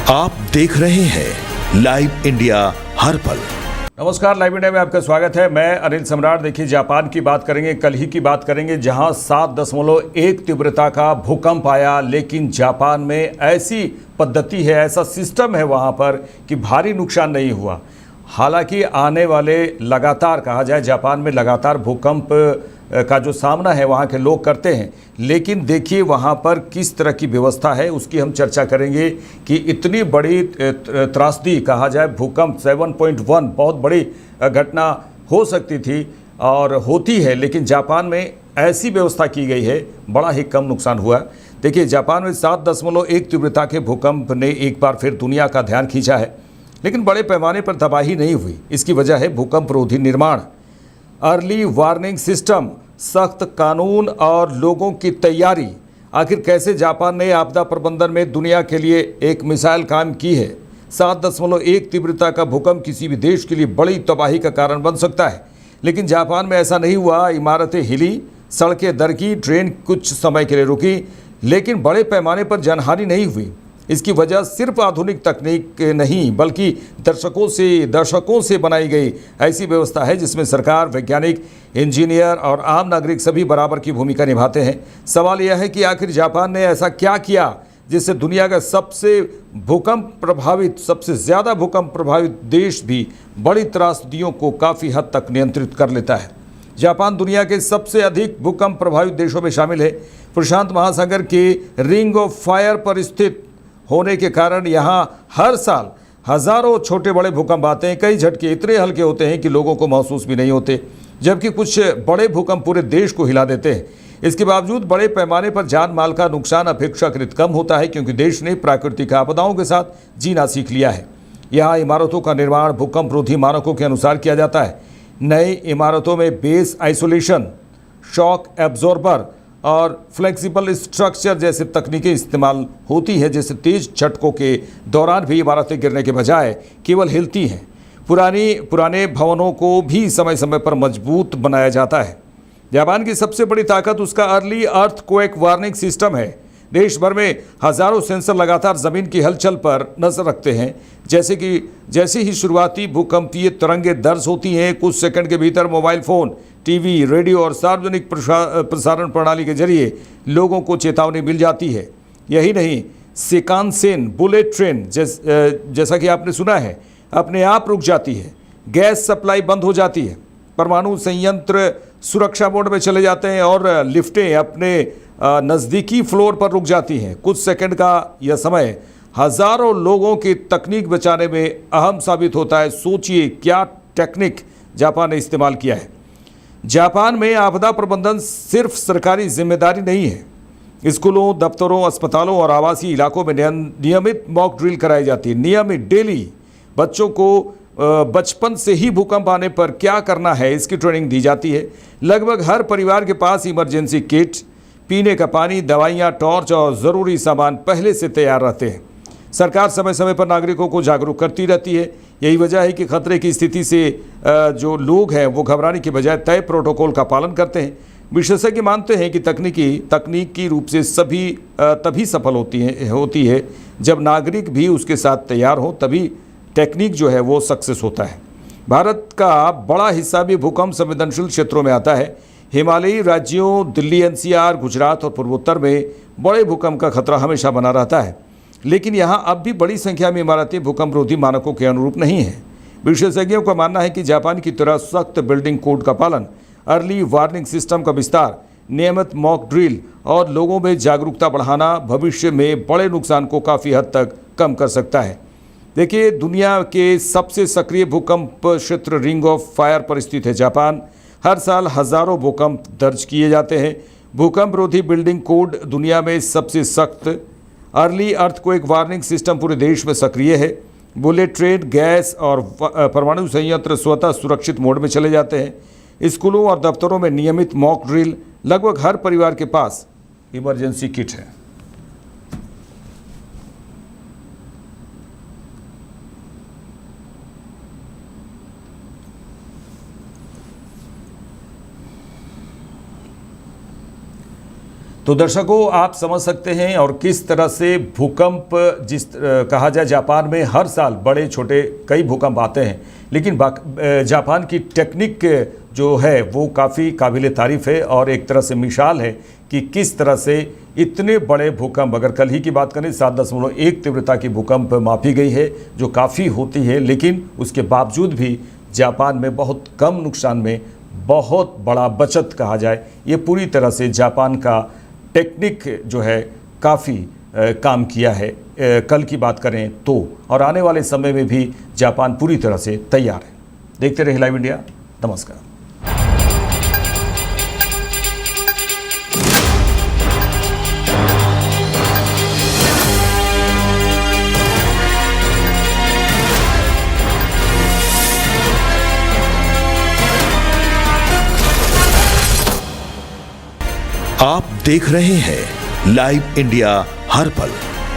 आप देख रहे हैं लाइव इंडिया हर पल। नमस्कार, लाइव इंडिया में आपका स्वागत है। मैं अनिल सम्राट। देखिए, जापान की बात करेंगे, कल ही की बात करेंगे, जहां 7.1 तीव्रता का भूकंप आया। लेकिन जापान में ऐसी पद्धति है, ऐसा सिस्टम है वहां पर कि भारी नुकसान नहीं हुआ। हालांकि आने वाले लगातार, कहा जाए, जापान में लगातार भूकंप का जो सामना है वहाँ के लोग करते हैं। लेकिन देखिए वहाँ पर किस तरह की व्यवस्था है, उसकी हम चर्चा करेंगे कि इतनी बड़ी त्रासदी, कहा जाए भूकंप 7.1 बहुत बड़ी घटना हो सकती थी और होती है, लेकिन जापान में ऐसी व्यवस्था की गई है, बड़ा ही कम नुकसान हुआ। देखिए, जापान में 7.1 तीव्रता के भूकंप ने एक बार फिर दुनिया का ध्यान खींचा है, लेकिन बड़े पैमाने पर तबाही नहीं हुई। इसकी वजह है भूकंप रोधी निर्माण, अर्ली वार्निंग सिस्टम, सख्त कानून और लोगों की तैयारी। आखिर कैसे जापान ने आपदा प्रबंधन में दुनिया के लिए एक मिसाइल काम की है। 7.1 तीव्रता का भूकंप किसी भी देश के लिए बड़ी तबाही का कारण बन सकता है, लेकिन जापान में ऐसा नहीं हुआ। इमारतें हिली, सड़कें दरकी, ट्रेन कुछ समय के लिए रुकी, लेकिन बड़े पैमाने पर जनहानि नहीं हुई। इसकी वजह सिर्फ आधुनिक तकनीक नहीं, बल्कि दशकों से बनाई गई ऐसी व्यवस्था है जिसमें सरकार, वैज्ञानिक, इंजीनियर और आम नागरिक सभी बराबर की भूमिका निभाते हैं। सवाल यह है कि आखिर जापान ने ऐसा क्या किया जिससे दुनिया का सबसे ज़्यादा भूकंप प्रभावित देश भी बड़ी त्रासदियों को काफ़ी हद तक नियंत्रित कर लेता है। जापान दुनिया के सबसे अधिक भूकंप प्रभावित देशों में शामिल है। प्रशांत महासागर के रिंग ऑफ फायर पर स्थित होने के कारण यहाँ हर साल हजारों छोटे बड़े भूकंप आते हैं। कई झटके इतने हल्के होते हैं कि लोगों को महसूस भी नहीं होते, जबकि कुछ बड़े भूकंप पूरे देश को हिला देते हैं। इसके बावजूद बड़े पैमाने पर जान माल का नुकसान अपेक्षाकृत कम होता है, क्योंकि देश ने प्राकृतिक आपदाओं के साथ जीना सीख लिया है। यहाँ इमारतों का निर्माण भूकंप रोधी मानकों के अनुसार किया जाता है। नई इमारतों में बेस आइसोलेशन, शॉक एब्जॉर्बर और फ्लेक्सिबल स्ट्रक्चर जैसे तकनीकें इस्तेमाल होती है, जैसे तेज झटकों के दौरान भी इमारतें गिरने के बजाय केवल हिलती हैं। पुराने भवनों को भी समय समय पर मजबूत बनाया जाता है। जापान की सबसे बड़ी ताकत उसका अर्ली अर्थक्वेक वार्निंग सिस्टम है। देश भर में हजारों सेंसर लगातार ज़मीन की हलचल पर नजर रखते हैं। जैसे ही शुरुआती भूकंपीय तरंगें दर्ज होती हैं, कुछ सेकंड के भीतर मोबाइल फ़ोन, टीवी, रेडियो और सार्वजनिक प्रसारण प्रणाली के जरिए लोगों को चेतावनी मिल जाती है। यही नहीं, शिकानसेन बुलेट ट्रेन जैसा कि आपने सुना है, अपने आप रुक जाती है। गैस सप्लाई बंद हो जाती है। परमाणु संयंत्र सुरक्षा मोड में चले जाते हैं और लिफ्टें अपने नज़दीकी फ्लोर पर रुक जाती हैं। कुछ सेकंड का यह समय हज़ारों लोगों की तकनीक बचाने में अहम साबित होता है। सोचिए क्या टेक्निक जापान ने इस्तेमाल किया है। जापान में आपदा प्रबंधन सिर्फ सरकारी जिम्मेदारी नहीं है। स्कूलों, दफ्तरों, अस्पतालों और आवासीय इलाकों में नियमित मॉक ड्रिल कराई जाती है। नियमित डेली बच्चों को बचपन से ही भूकंप आने पर क्या करना है, इसकी ट्रेनिंग दी जाती है। लगभग हर परिवार के पास इमरजेंसी किट, पीने का पानी, दवाइयाँ, टॉर्च और ज़रूरी सामान पहले से तैयार रहते हैं। सरकार समय समय पर नागरिकों को जागरूक करती रहती है। यही वजह है कि खतरे की स्थिति से जो लोग हैं वो घबराने के बजाय तय प्रोटोकॉल का पालन करते हैं। विशेषज्ञ मानते हैं कि तकनीकी रूप से तभी सफल होती है जब नागरिक भी उसके साथ तैयार हो, तभी टेक्निक जो है वो सक्सेस होता है। भारत का बड़ा हिस्सा भी भूकंप संवेदनशील क्षेत्रों में आता है। हिमालयी राज्यों दिल्ली, एनसीआर, गुजरात और पूर्वोत्तर में बड़े भूकंप का खतरा हमेशा बना रहता है, लेकिन यहाँ अब भी बड़ी संख्या में इमारतें भूकंप रोधी मानकों के अनुरूप नहीं हैं। विशेषज्ञों का मानना है कि जापान की तरह सख्त बिल्डिंग कोड का पालन, अर्ली वार्निंग सिस्टम का विस्तार, नियमित मॉक ड्रिल और लोगों में जागरूकता बढ़ाना भविष्य में बड़े नुकसान को काफ़ी हद तक कम कर सकता है। देखिए, दुनिया के सबसे सक्रिय भूकंप क्षेत्र रिंग ऑफ फायर पर स्थित है जापान। हर साल हजारों भूकंप दर्ज किए जाते हैं। भूकंप रोधी बिल्डिंग कोड दुनिया में सबसे सख्त, अर्ली अर्थक्वेक वार्निंग सिस्टम पूरे देश में सक्रिय है। बुलेट ट्रेन, गैस और परमाणु संयंत्र स्वतः सुरक्षित मोड में चले जाते हैं। स्कूलों और दफ्तरों में नियमित मॉक ड्रिल, लगभग हर परिवार के पास इमरजेंसी किट है। तो दर्शकों, आप समझ सकते हैं और किस तरह से भूकंप कहा जाए, जापान में हर साल बड़े छोटे कई भूकंप आते हैं, लेकिन जापान की टेक्निक जो है वो काफ़ी काबिल तारीफ़ है और एक तरह से मिसाल है कि किस तरह से इतने बड़े भूकंप, अगर कल ही की बात करें 7.1 तीव्रता की भूकंप मापी गई है, जो काफ़ी होती है, लेकिन उसके बावजूद भी जापान में बहुत कम नुकसान में बहुत बड़ा बचत कहा जाए, ये पूरी तरह से जापान का टेक्निक जो है काफ़ी काम किया है कल की बात करें तो, और आने वाले समय में भी जापान पूरी तरह से तैयार है। देखते रहे लाइव इंडिया। नमस्कार। आप देख रहे हैं लाइव इंडिया हर पल।